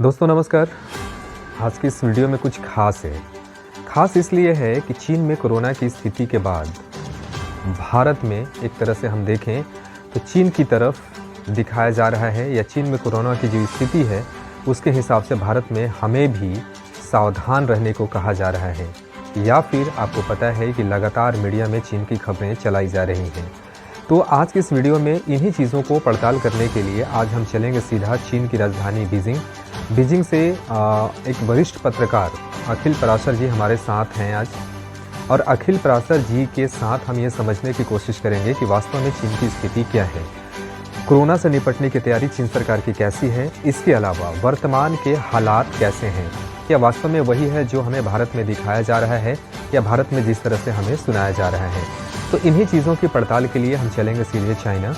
दोस्तों नमस्कार। आज की इस वीडियो में कुछ खास है। खास इसलिए है कि चीन में कोरोना की स्थिति के बाद भारत में एक तरह से हम देखें तो चीन की तरफ दिखाया जा रहा है, या चीन में कोरोना की जो स्थिति है उसके हिसाब से भारत में हमें भी सावधान रहने को कहा जा रहा है। या फिर आपको पता है कि लगातार मीडिया में चीन की खबरें चलाई जा रही हैं। तो आज की इस वीडियो में इन्हीं चीज़ों को पड़ताल करने के लिए आज हम चलेंगे सीधा चीन की राजधानी बीजिंग। बीजिंग से एक वरिष्ठ पत्रकार अखिल पराशर जी हमारे साथ हैं आज, और अखिल पराशर जी के साथ हम ये समझने की कोशिश करेंगे कि वास्तव में चीन की स्थिति क्या है, कोरोना से निपटने की तैयारी चीन सरकार की कैसी है, इसके अलावा वर्तमान के हालात कैसे हैं, क्या वास्तव में वही है जो हमें भारत में दिखाया जा रहा है या भारत में जिस तरह से हमें सुनाया जा रहा है। तो इन्हीं चीज़ों की पड़ताल के लिए हम चलेंगे सीधे चाइना।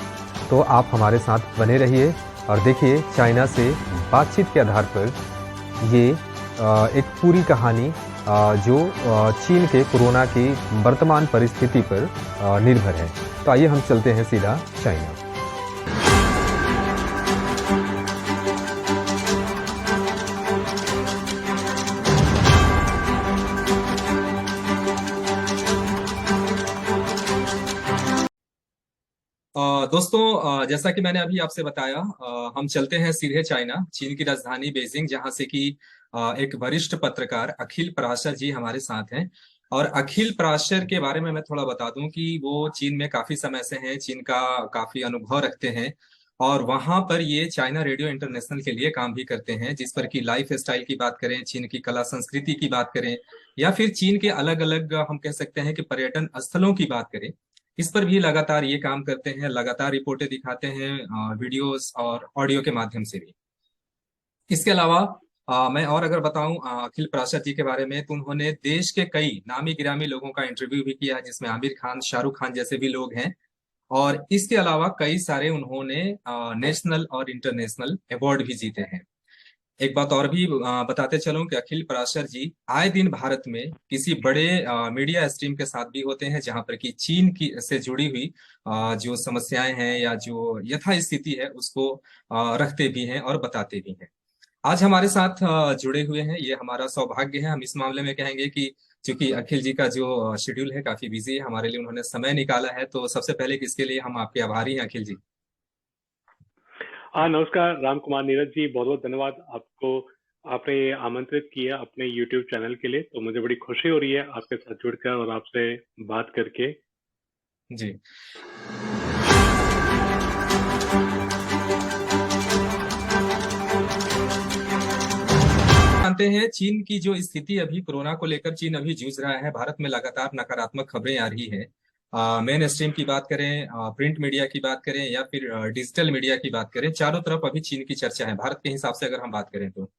तो आप हमारे साथ बने रहिए और देखिए चाइना से बातचीत के आधार पर ये एक पूरी कहानी जो चीन के कोरोना की वर्तमान परिस्थिति पर निर्भर है। तो आइए हम चलते हैं सीधा चाइना। दोस्तों, जैसा कि मैंने अभी आपसे बताया, हम चलते हैं सीधे चाइना, चीन की राजधानी बीजिंग, जहां से कि एक वरिष्ठ पत्रकार अखिल पराशर जी हमारे साथ हैं। और अखिल पराशर के बारे में मैं थोड़ा बता दूं कि वो चीन में काफी समय से हैं, चीन का काफी अनुभव रखते हैं और वहां पर ये चाइना रेडियो इंटरनेशनल के लिए काम भी करते हैं, जिस पर कि लाइफ स्टाइल की बात करें, चीन की कला संस्कृति की बात करें, या फिर चीन के अलग अलग हम कह सकते हैं कि पर्यटन स्थलों की बात करें, इस पर भी लगातार ये काम करते हैं, लगातार रिपोर्टें दिखाते हैं वीडियोस और ऑडियो के माध्यम से भी। इसके अलावा मैं और अगर बताऊं अखिल पराशर जी के बारे में, तो उन्होंने देश के कई नामी गिरामी लोगों का इंटरव्यू भी किया है, जिसमें आमिर खान, शाहरुख खान जैसे भी लोग हैं। और इसके अलावा कई सारे उन्होंने नेशनल और इंटरनेशनल अवार्ड भी जीते हैं। एक बात और भी बताते चलूं कि अखिल पराशर जी आए दिन भारत में किसी बड़े मीडिया स्ट्रीम के साथ भी होते हैं, जहां पर कि चीन की से जुड़ी हुई जो समस्याएं हैं या जो यथा स्थिति है उसको रखते भी हैं और बताते भी हैं। आज हमारे साथ जुड़े हुए हैं, ये हमारा सौभाग्य है। हम इस मामले में कहेंगे कि चूंकि अखिल जी का जो शेड्यूल है काफी बिजी है, हमारे लिए उन्होंने समय निकाला है, तो सबसे पहले कि इसके लिए हम आपके आभारी हैं अखिल जी। हाँ, नमस्कार राम कुमार नीरज जी, बहुत बहुत धन्यवाद आपको। आपने आमंत्रित किया अपने YouTube चैनल के लिए, तो मुझे बड़ी खुशी हो रही है आपके साथ जुड़कर और आपसे बात करके। जी। जानते हैं चीन की जो स्थिति अभी कोरोना को लेकर चीन अभी जूझ रहा है, भारत में लगातार नकारात्मक खबरें आ रही है। मेन स्ट्रीम की बात करें, प्रिंट मीडिया की बात करें या फिर डिजिटल मीडिया की बात करें, चारों तरफ अभी चीन की चर्चा है भारत के हिसाब से अगर हम बात करें तो।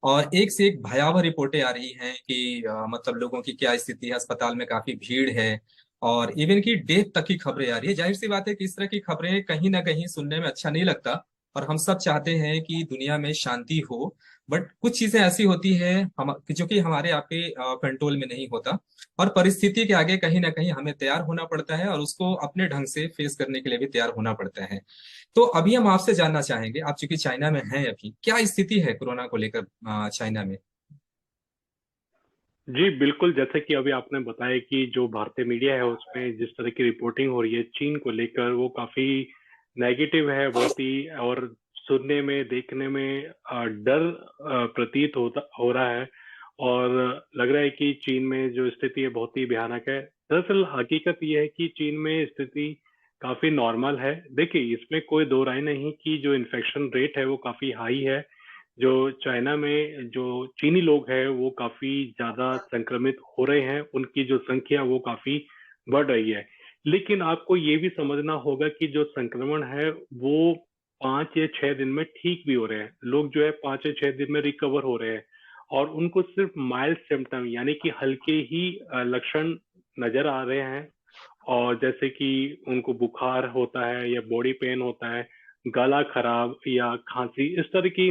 और एक से एक भयावह रिपोर्टें आ रही हैं कि मतलब लोगों की क्या स्थिति है, अस्पताल में काफी भीड़ है और इवन की डेथ तक की खबरें आ रही है। जाहिर सी बात है कि इस तरह की खबरें कहीं ना कहीं सुनने में अच्छा नहीं लगता, और हम सब चाहते हैं कि दुनिया में शांति हो। बट कुछ चीजें ऐसी होती हैं हम जो कि हमारे आपके कंट्रोल में नहीं होता, और परिस्थिति के आगे कहीं ना कहीं हमें तैयार होना पड़ता है और उसको अपने ढंग से फेस करने के लिए भी तैयार होना पड़ता है। तो अभी हम आपसे जानना चाहेंगे, आप चूंकि चाइना में हैं, अभी क्या स्थिति है कोरोना को लेकर चाइना में। जी, बिल्कुल, जैसे कि अभी आपने बताया कि जो भारतीय मीडिया है उसमें जिस तरह की रिपोर्टिंग हो रही है चीन को लेकर, वो काफी नेगेटिव है बहुत ही। और सुनने में, देखने में डर प्रतीत हो रहा है। और लग रहा है कि चीन में जो स्थिति है बहुत ही भयानक है। दरअसल हकीकत ये है कि चीन में स्थिति काफी नॉर्मल है। देखिए, इसमें कोई दो राय नहीं कि जो इन्फेक्शन रेट है वो काफी हाई है। जो चाइना में जो चीनी लोग हैं वो काफी ज्यादा संक्रमित हो रहे हैं, उनकी जो संख्या वो काफी बढ़ रही है। लेकिन आपको ये भी समझना होगा कि जो संक्रमण है वो 5 या 6 दिन में ठीक भी हो रहे हैं। लोग जो है 5 या 6 दिन में रिकवर हो रहे हैं और उनको सिर्फ माइल्ड सिम्टम यानी कि हल्के ही लक्षण नजर आ रहे हैं। और जैसे कि उनको बुखार होता है या बॉडी पेन होता है, गला खराब या खांसी, इस तरह की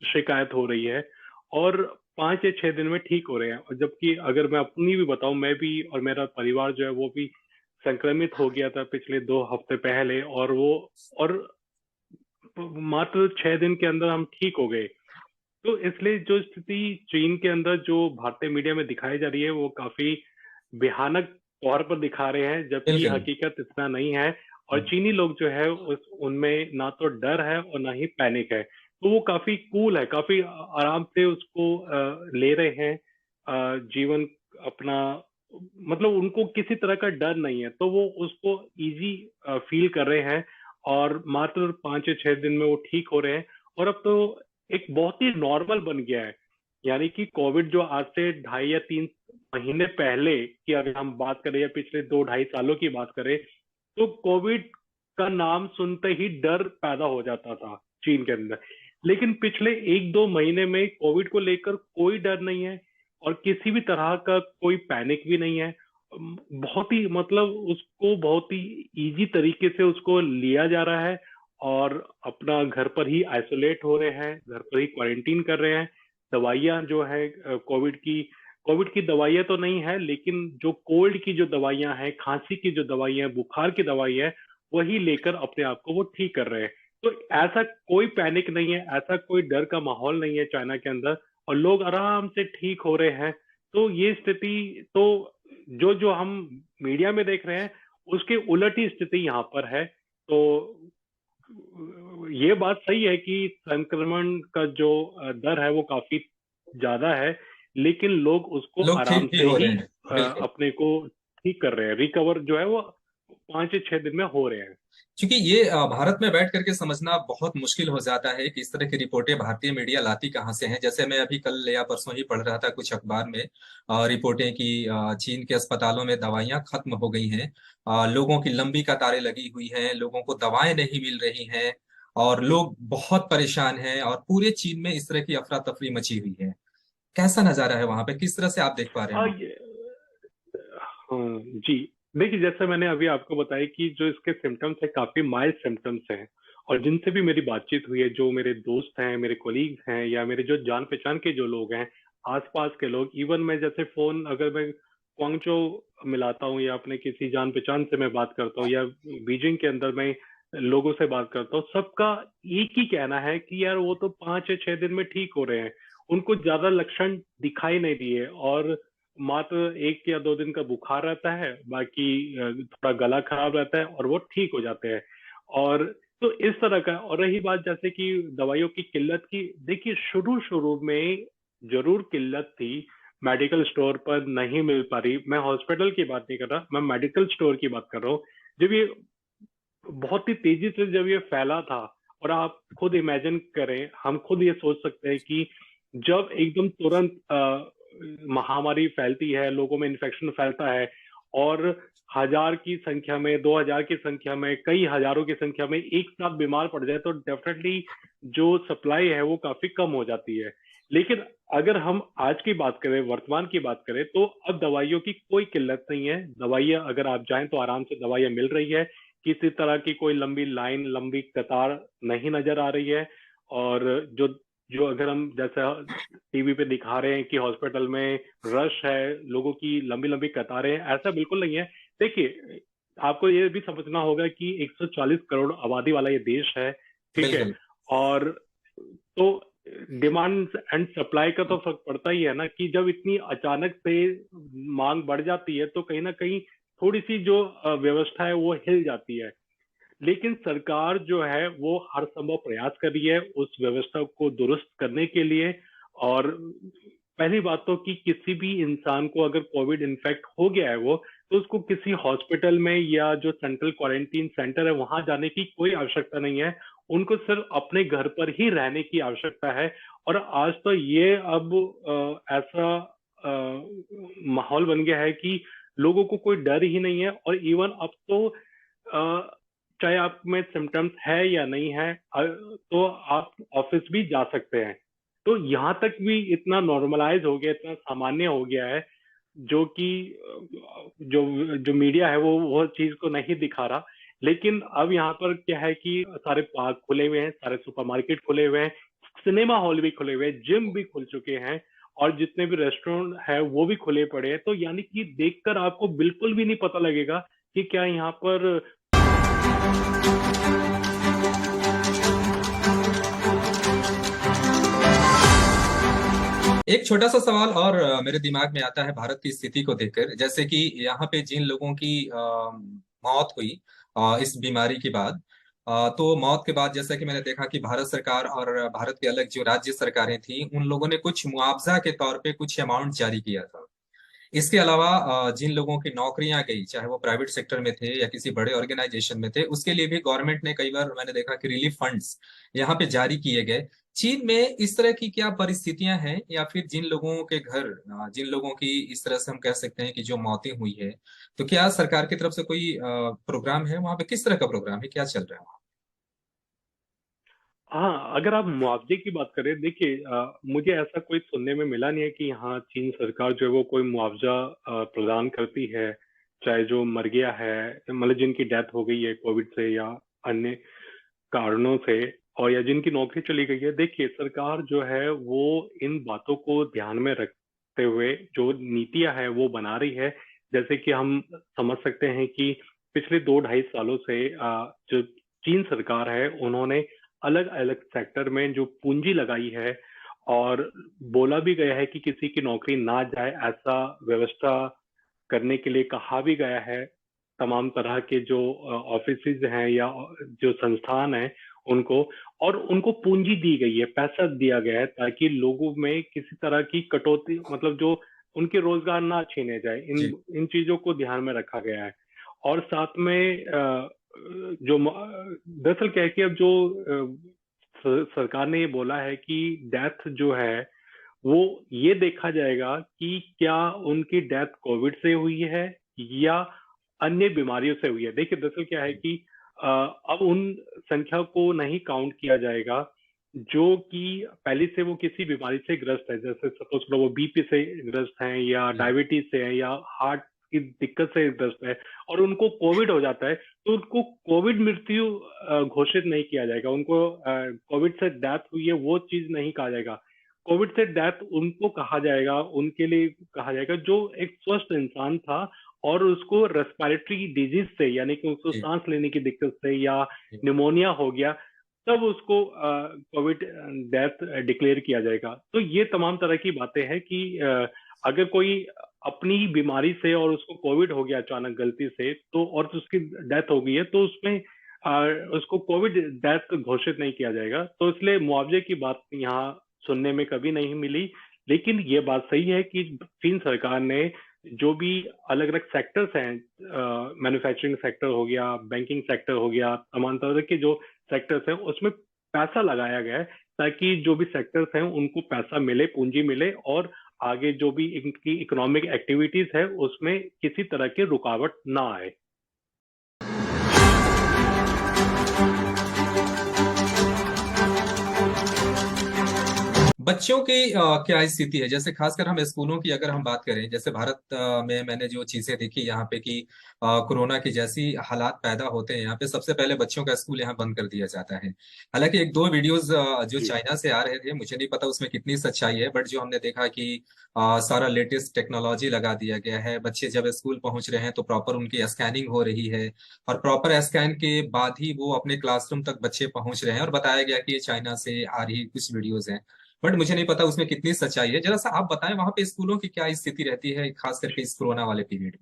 शिकायत हो रही है। और 5 या 6 दिन में ठीक हो रहे हैं। और जबकि अगर मैं अपनी भी बताऊं, मैं भी और मेरा परिवार जो है वो भी संक्रमित हो गया था पिछले 2 हफ्ते पहले, और मात्र 6 दिन के अंदर हम ठीक हो गए। तो इसलिए जो स्थिति चीन के अंदर जो भारतीय मीडिया में दिखाई जा रही है वो काफी भयानक तौर पर दिखा रहे हैं, जबकि बिल्कुल। हकीकत इतना नहीं है। और चीनी लोग जो है उनमें ना तो डर है और ना ही पैनिक है, तो वो काफी कूल है, काफी आराम से उसको ले रहे हैं जीवन अपना। मतलब उनको किसी तरह का डर नहीं है, तो वो उसको इजी फील कर रहे हैं और मात्र 5 या 6 दिन में वो ठीक हो रहे हैं। और अब तो एक बहुत ही नॉर्मल बन गया है, यानी कि कोविड जो आज से 2.5 या 3 महीने पहले की अगर हम बात करें या पिछले 2-2.5 सालों की बात करें, तो कोविड का नाम सुनते ही डर पैदा हो जाता था चीन के अंदर। लेकिन पिछले 1-2 महीने में कोविड को लेकर कोई डर नहीं है और किसी भी तरह का कोई पैनिक भी नहीं है। बहुत ही मतलब उसको बहुत ही इजी तरीके से उसको लिया जा रहा है और अपना घर पर ही आइसोलेट हो रहे हैं, घर पर ही क्वारंटीन कर रहे हैं। दवाइयां जो है कोविड की दवाइयां तो नहीं है, लेकिन जो कोल्ड की जो दवाइयां हैं, खांसी की जो दवाइयां, बुखार की दवाई है, वही लेकर अपने आप को वो ठीक कर रहे हैं। तो ऐसा कोई पैनिक नहीं है, ऐसा कोई डर का माहौल नहीं है चाइना के अंदर, और लोग आराम से ठीक हो रहे हैं। तो ये स्थिति तो जो जो हम मीडिया में देख रहे हैं उसके उलट ही स्थिति यहाँ पर है। तो ये बात सही है कि संक्रमण का जो दर है वो काफी ज्यादा है, लेकिन लोग उसको लोग आराम ठीक भी से हो रहे ही हैं। बिल्कुल। अपने को ठीक कर रहे हैं। रिकवर जो है वो 5 या 6 दिन में हो रहे हैं। क्योंकि ये भारत में बैठ करके समझना बहुत मुश्किल हो जाता है कि इस तरह की रिपोर्टें भारतीय मीडिया लाती कहाँ से हैं। जैसे मैं अभी कल या परसों ही पढ़ रहा था कुछ अखबार में रिपोर्टें कि चीन के अस्पतालों में दवाइयां खत्म हो गई हैं, लोगों की लंबी कतारें लगी हुई हैं, लोगों को दवाएं नहीं मिल रही हैं और लोग बहुत परेशान हैं और पूरे चीन में इस तरह की अफरा तफरी मची हुई है। कैसा नजारा है वहां पे, किस तरह से आप देख पा रहे हैं? हाँ जी, देखिए जैसे मैंने अभी आपको बताया कि जो इसके सिम्टम्स है काफी माइल्ड सिम्टम्स हैं, और जिनसे भी मेरी बातचीत हुई है, जो मेरे दोस्त हैं, मेरे कोलीग्स हैं, या मेरे जो जान पहचान के जो लोग हैं, आसपास के लोग, इवन मैं जैसे फोन अगर मैं क्वांगचो मिलाता हूँ या अपने किसी जान पहचान से मैं बात करता हूँ, या बीजिंग के अंदर मैं लोगों से बात करता हूँ, सबका एक ही कहना है कि यार वो तो 5 या 6 दिन में ठीक हो रहे हैं, उनको ज्यादा लक्षण दिखाई नहीं दिए, और मात्र 1 या 2 दिन का बुखार रहता है, बाकी थोड़ा गला खराब रहता है और वो ठीक हो जाते हैं। और तो इस तरह का। और रही बात जैसे कि दवाइयों की किल्लत की, देखिए शुरू शुरू में जरूर किल्लत थी, मेडिकल स्टोर पर नहीं मिल पा रही। मैं हॉस्पिटल की बात नहीं कर रहा, मैं मेडिकल स्टोर की बात कर रहा हूँ। जब ये बहुत ही तेजी से जब ये फैला था, और आप खुद इमेजिन करें, हम खुद ये सोच सकते हैं कि जब एकदम तुरंत महामारी फैलती है, लोगों में इन्फेक्शन फैलता है, और 1000 की संख्या में, 2000 की संख्या में, कई हजारों की संख्या में एक साथ बीमार पड़ जाए, तो डेफिनेटली जो सप्लाई है वो काफी कम हो जाती है। लेकिन अगर हम आज की बात करें, वर्तमान की बात करें, तो अब दवाइयों की कोई किल्लत नहीं है। दवाइयां अगर आप जाएं तो आराम से दवाइयां मिल रही है, किसी तरह की कोई लंबी लाइन, लंबी कतार नहीं नजर आ रही है। और जो जो अगर हम जैसा टीवी पे दिखा रहे हैं कि हॉस्पिटल में रश है, लोगों की लंबी लंबी कतारें हैं, ऐसा बिल्कुल नहीं है। देखिए आपको ये भी समझना होगा कि 140 करोड़ आबादी वाला ये देश है, ठीक है, बिल्कुल। और तो डिमांड एंड सप्लाई का तो फर्क पड़ता ही है ना, कि जब इतनी अचानक से मांग बढ़ जाती है तो कहीं ना कहीं थोड़ी सी जो व्यवस्था है वो हिल जाती है। लेकिन सरकार जो है वो हर संभव प्रयास कर रही है उस व्यवस्था को दुरुस्त करने के लिए। और पहली बात तो कि किसी भी इंसान को अगर कोविड इन्फेक्ट हो गया है वो, तो उसको किसी हॉस्पिटल में या जो सेंट्रल क्वारंटीन सेंटर है वहां जाने की कोई आवश्यकता नहीं है, उनको सिर्फ अपने घर पर ही रहने की आवश्यकता है। और आज तो ये अब ऐसा माहौल बन गया है कि लोगों को कोई डर ही नहीं है। और इवन अब तो चाहे आप में सिम्टम्स है या नहीं है, तो आप ऑफिस भी जा सकते हैं। तो यहाँ तक भी इतना नॉर्मलाइज हो गया, इतना सामान्य हो गया है, जो कि जो जो मीडिया है वो चीज को नहीं दिखा रहा। लेकिन अब यहाँ पर क्या है कि सारे पार्क खुले हुए हैं, सारे सुपरमार्केट खुले हुए हैं, सिनेमा हॉल भी खुले हुए हैं, जिम भी खुल चुके हैं, और जितने भी रेस्टोरेंट है वो भी खुले पड़े हैं। तो यानी कि देखकर आपको बिल्कुल भी नहीं पता लगेगा कि क्या यहाँ पर एक छोटा सा सवाल और मेरे दिमाग में आता है भारत की स्थिति को देखकर, जैसे कि यहाँ पे जिन लोगों की मौत हुई इस बीमारी के बाद, तो मौत के बाद जैसा कि मैंने देखा कि भारत सरकार और भारत के अलग जो राज्य सरकारें थी उन लोगों ने कुछ मुआवजा के तौर पे कुछ अमाउंट जारी किया था। इसके अलावा जिन लोगों की नौकरियां गई, चाहे वो प्राइवेट सेक्टर में थे या किसी बड़े ऑर्गेनाइजेशन में थे, उसके लिए भी गवर्नमेंट ने कई बार मैंने देखा कि रिलीफ फंड्स यहाँ पे जारी किए गए। चीन में इस तरह की क्या परिस्थितियां हैं, या फिर जिन लोगों के घर जिन लोगों की इस तरह से हम कह सकते हैं कि जो मौतें हुई है, तो क्या सरकार की तरफ से कोई प्रोग्राम है वहां पे? किस तरह का प्रोग्राम है, क्या चल रहा है वहाँ? हाँ, अगर आप मुआवजे की बात करें, देखिए मुझे ऐसा कोई सुनने में मिला नहीं है कि हाँ चीन सरकार जो है वो कोई मुआवजा प्रदान करती है, चाहे जो मर गया है, मतलब जिनकी डेथ हो गई है कोविड से या अन्य कारणों से, और या जिनकी नौकरी चली गई है। देखिए, सरकार जो है वो इन बातों को ध्यान में रखते हुए जो नीतियां है वो बना रही है। जैसे कि हम समझ सकते हैं कि पिछले 2 ढाई सालों से जो चीन सरकार है उन्होंने अलग अलग सेक्टर में जो पूंजी लगाई है, और बोला भी गया है कि किसी की नौकरी ना जाए ऐसा व्यवस्था करने के लिए कहा भी गया है। तमाम तरह के जो ऑफिसेज हैं या जो संस्थान हैं उनको, और उनको पूंजी दी गई है, पैसा दिया गया है ताकि लोगों में किसी तरह की कटौती, मतलब जो उनके रोजगार ना छीने जाए, इन जी। इन चीजों को ध्यान में रखा गया है। और साथ में जो दरअसल क्या है कि अब जो सरकार ने ये बोला है कि डेथ जो है वो ये देखा जाएगा कि क्या उनकी डेथ कोविड से हुई है या अन्य बीमारियों से हुई है। देखिए, दरअसल क्या है कि अब उन संख्या को नहीं काउंट किया जाएगा जो कि पहले से वो किसी बीमारी से ग्रस्त है, जैसे सपोज करो वो बीपी से ग्रस्त हैं या जी। डायबिटीज से है या हार्ट की दिक्कत से ग्रस्त है, और उनको कोविड हो जाता है, तो उनको कोविड मृत्यु घोषित नहीं किया जाएगा। उनको कोविड से डेथ हुई है वो चीज नहीं कहा जाएगा। कोविड से डेथ उनको कहा जाएगा, उनके लिए कहा जाएगा जो एक स्वस्थ इंसान था और उसको रेस्पिरेटरी डिजीज से, यानी कि उसको जी। सांस लेने की दिक्कत से या जी। निमोनिया हो गया, तब उसको कोविड डेथ डिक्लेयर किया जाएगा। तो ये तमाम तरह की बातें हैं कि अगर कोई अपनी बीमारी से और उसको कोविड हो गया अचानक गलती से, तो और तो उसकी डेथ हो गई है, तो उसमें उसको कोविड डेथ घोषित नहीं किया जाएगा। तो इसलिए मुआवजे की बात यहाँ सुनने में कभी नहीं मिली। लेकिन ये बात सही है कि चीन सरकार ने जो भी अलग अलग सेक्टर्स हैं, मैन्युफैक्चरिंग सेक्टर हो गया, बैंकिंग सेक्टर हो गया, तमाम तरह के जो सेक्टर्स हैं उसमें पैसा लगाया गया है ताकि जो भी सेक्टर्स हैं उनको पैसा मिले, पूंजी मिले, और आगे जो भी इनकी इकोनॉमिक एक्टिविटीज है उसमें किसी तरह की रुकावट ना आए। बच्चों की क्या स्थिति है? जैसे खासकर हम स्कूलों की अगर हम बात करें, जैसे भारत में मैंने जो चीजें देखी यहाँ पे कि कोरोना की जैसी हालात पैदा होते हैं यहाँ पे, सबसे पहले बच्चों का स्कूल यहाँ बंद कर दिया जाता है। हालांकि एक दो वीडियोस जो जी चाइना से आ रहे थे, मुझे नहीं पता उसमें कितनी सच्चाई है, बट जो हमने देखा कि सारा लेटेस्ट टेक्नोलॉजी लगा दिया गया है, बच्चे जब स्कूल पहुंच रहे हैं तो प्रॉपर उनकी स्कैनिंग हो रही है, और प्रॉपर स्कैन के बाद ही वो अपने क्लासरूम तक बच्चे पहुंच रहे हैं, और बताया गया कि ये चाइना से आ रही कुछ वीडियोज हैं। बट मुझे नहीं पता उसमें कितनी सच्चाई है। जरा सा आप बताएं वहां पे स्कूलों की क्या स्थिति रहती है, खास करके इस कोरोना वाले पीरियड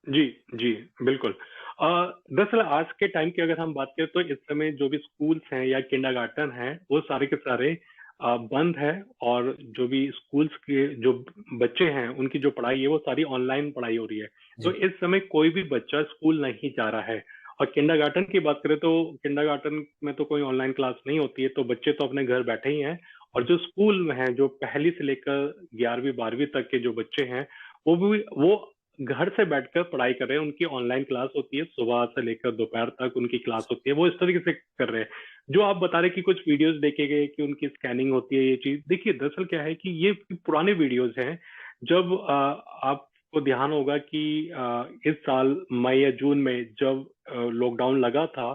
जी जी, बिल्कुल। दरअसल आज के टाइम की अगर हम बात करें तो इस समय जो भी स्कूल्स हैं या किंडरगार्टन हैं वो सारे के सारे बंद है, और जो भी स्कूल्स के जो बच्चे हैं उनकी जो पढ़ाई है वो सारी ऑनलाइन पढ़ाई हो रही है। तो में? इस समय कोई भी बच्चा स्कूल नहीं जा रहा है। और किंडरगार्टन की बात करें तो किंडरगार्टन में तो कोई ऑनलाइन क्लास नहीं होती है, तो बच्चे तो अपने घर बैठे ही हैं। और जी। जो स्कूल में हैं, जो पहली से लेकर 11वीं 12वीं तक के जो बच्चे हैं, वो घर से बैठकर पढ़ाई कर रहे हैं। उनकी ऑनलाइन क्लास होती है, सुबह से लेकर दोपहर तक उनकी क्लास होती है, वो इस तरीके से कर रहे हैं। जो आप बता रहे कि कुछ वीडियोस देखे गए कि उनकी स्कैनिंग होती है, ये चीज देखिए, दरअसल क्या है कि ये पुराने वीडियोस हैं। जब आपको ध्यान होगा कि इस साल मई या जून में जब लॉकडाउन लगा था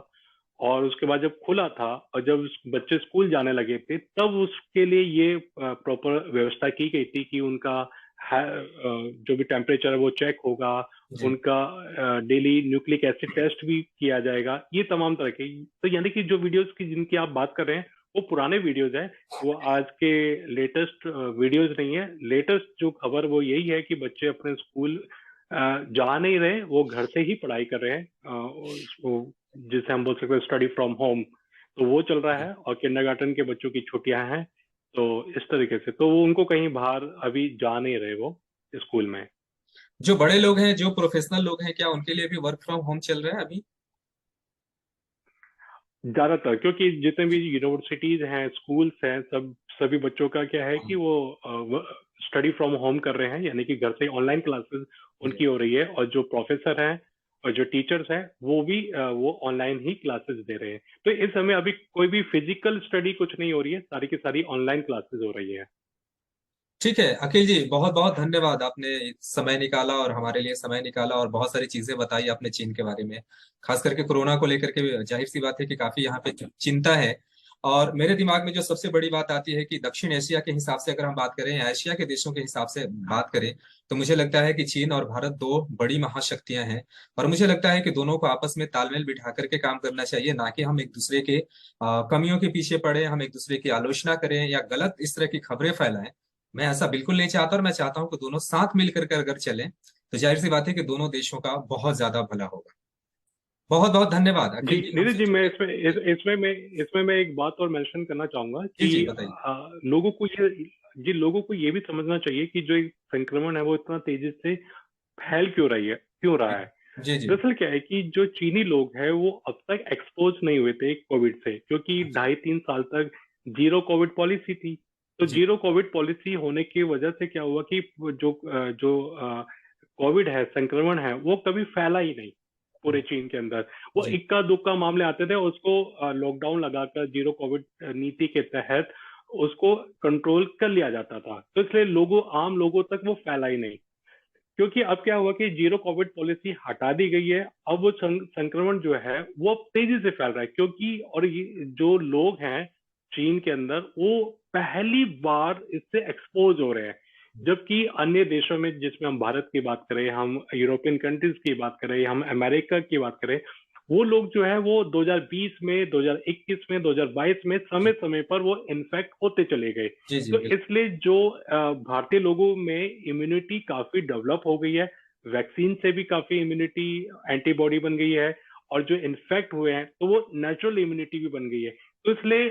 और उसके बाद जब खुला था और जब बच्चे स्कूल जाने लगे थे, तब उसके लिए ये प्रॉपर व्यवस्था की गई थी कि उनका जो भी टेम्परेचर है वो चेक होगा, जी। उनका डेली न्यूक्लिक एसिड टेस्ट भी किया जाएगा, ये तमाम तरह के। तो यानी कि जो वीडियोस की जिनकी आप बात कर रहे हैं वो पुराने वीडियोज हैं, वो आज के लेटेस्ट वीडियोज नहीं है। लेटेस्ट जो खबर वो यही है कि बच्चे अपने स्कूल जा नहीं रहे, वो घर से ही पढ़ाई कर रहे हैं, जिसे हम बोल सकते हैं स्टडी फ्रॉम होम, तो वो चल रहा है। और किंडरगार्टन के बच्चों की छुट्टियां हैं, तो इस तरीके से तो वो उनको कहीं बाहर अभी जा नहीं रहे वो स्कूल में। जो बड़े लोग हैं, जो प्रोफेशनल लोग हैं, क्या उनके लिए भी वर्क फ्रॉम होम चल रहा है अभी? ज्यादातर, क्योंकि जितने भी यूनिवर्सिटीज हैं, स्कूल्स हैं, सभी बच्चों का क्या है कि वो स्टडी फ्रॉम होम कर रहे हैं, यानी कि घर से ऑनलाइन क्लासेस उनकी हो रही है। और जो प्रोफेसर हैं और जो टीचर्स हैं वो भी वो ऑनलाइन ही क्लासेस दे रहे हैं। तो इस समय अभी कोई भी फिजिकल स्टडी कुछ नहीं हो रही है, सारी की सारी ऑनलाइन क्लासेस हो रही है। ठीक है अखिल जी, बहुत बहुत धन्यवाद, आपने समय निकाला और हमारे लिए समय निकाला और बहुत सारी चीजें बताई आपने चीन के बारे में, खास करके कोरोना को लेकर के। जाहिर सी बात है कि काफी यहाँ पे चिंता है। और मेरे दिमाग में जो सबसे बड़ी बात आती है कि दक्षिण एशिया के हिसाब से अगर हम बात करें, एशिया के देशों के हिसाब से बात करें, तो मुझे लगता है कि चीन और भारत दो बड़ी महाशक्तियां हैं। और मुझे लगता है कि दोनों को आपस में तालमेल बिठा करके काम करना चाहिए, ना कि हम एक दूसरे के कमियों के पीछे पड़े, हम एक दूसरे की आलोचना करें या गलत इस तरह की खबरें फैलाएं। मैं ऐसा बिल्कुल नहीं चाहता, और मैं चाहता हूं कि दोनों साथ मिलकर के अगर चलें तो जाहिर सी बात है कि दोनों देशों का बहुत ज्यादा भला होगा। बहुत बहुत धन्यवाद जी अखिल जी, नीरज हमसे जी, मैं जुड़े। इसमें मैं एक बात और मेंशन करना चाहूंगा जी कि जी बताइए। लोगों को ये भी समझना चाहिए कि जो एक संक्रमण है वो इतना तेजी से फैल क्यों रहा है। जी जी दरअसल क्या है कि जो चीनी लोग हैं वो अब तक एक्सपोज नहीं हुए थे कोविड से, क्योंकि जी 2.5-3 साल तक जीरो कोविड पॉलिसी थी। तो जी जीरो कोविड पॉलिसी होने की वजह से क्या हुआ कि जो जो कोविड है, संक्रमण है, वो कभी फैला ही नहीं पूरे चीन के अंदर। वो जी इक्का दुक्का मामले आते थे, उसको लॉकडाउन लगाकर जीरो कोविड नीति के तहत उसको कंट्रोल कर लिया जाता था। तो इसलिए आम लोगों तक वो फैला ही नहीं। क्योंकि अब क्या हुआ कि जीरो कोविड पॉलिसी हटा दी गई है, अब वो संक्रमण जो है वो अब तेजी से फैल रहा है। क्योंकि और ये जो लोग हैं चीन के अंदर, वो पहली बार इससे एक्सपोज हो रहे हैं। जबकि अन्य देशों में, जिसमें हम भारत की बात करें, हम यूरोपियन कंट्रीज की बात करें, हम अमेरिका की बात करें, वो लोग जो है वो 2020 में, 2021 में, 2022 में समय समय पर वो इन्फेक्ट होते चले गए। जी जी तो बिल्कुल। इसलिए जो भारतीय लोगों में इम्यूनिटी काफी डेवलप हो गई है, वैक्सीन से भी काफी इम्यूनिटी, एंटीबॉडी बन गई है। और जो इन्फेक्ट हुए हैं तो वो नेचुरल इम्यूनिटी भी बन गई है। तो इसलिए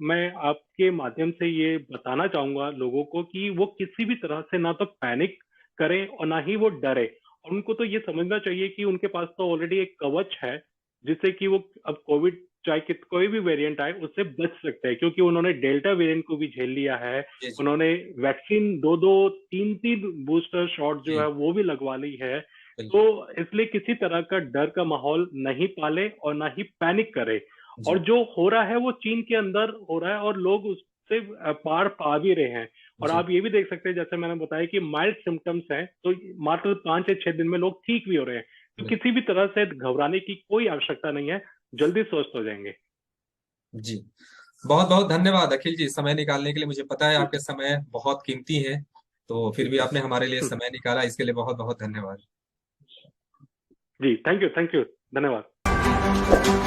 मैं आपके माध्यम से ये बताना चाहूंगा लोगों को कि वो किसी भी तरह से ना तो पैनिक करें और ना ही वो डरे। और उनको तो ये समझना चाहिए कि उनके पास तो ऑलरेडी एक कवच है, जिससे कि वो अब कोविड चाहे कोई भी वेरिएंट आए उससे बच सकते हैं। क्योंकि उन्होंने डेल्टा वेरिएंट को भी झेल लिया है, जी जी उन्होंने वैक्सीन 2-2, 3-3 बूस्टर शॉट जो जी है वो भी लगवा ली है। तो बिल्कुल। इसलिए किसी तरह का डर का माहौल नहीं पाले और ना ही पैनिक करे। और जी जो हो रहा है वो चीन के अंदर हो रहा है और लोग उससे पार पा भी रहे हैं। और जी आप ये भी देख सकते हैं, जैसे मैंने बताया कि माइल्ड सिम्टम्स हैं, तो मात्र 5 या 6 दिन में लोग ठीक भी हो रहे हैं। तो बिल्कुल। किसी भी तरह से घबराने की कोई आवश्यकता नहीं है, जल्दी स्वस्थ हो जाएंगे। जी बहुत बहुत धन्यवाद अखिल जी, समय निकालने के लिए। मुझे पता है जी आपके समय बहुत कीमती है, तो फिर भी आपने हमारे लिए समय निकाला, इसके लिए बहुत बहुत धन्यवाद। जी, थैंक यू, धन्यवाद।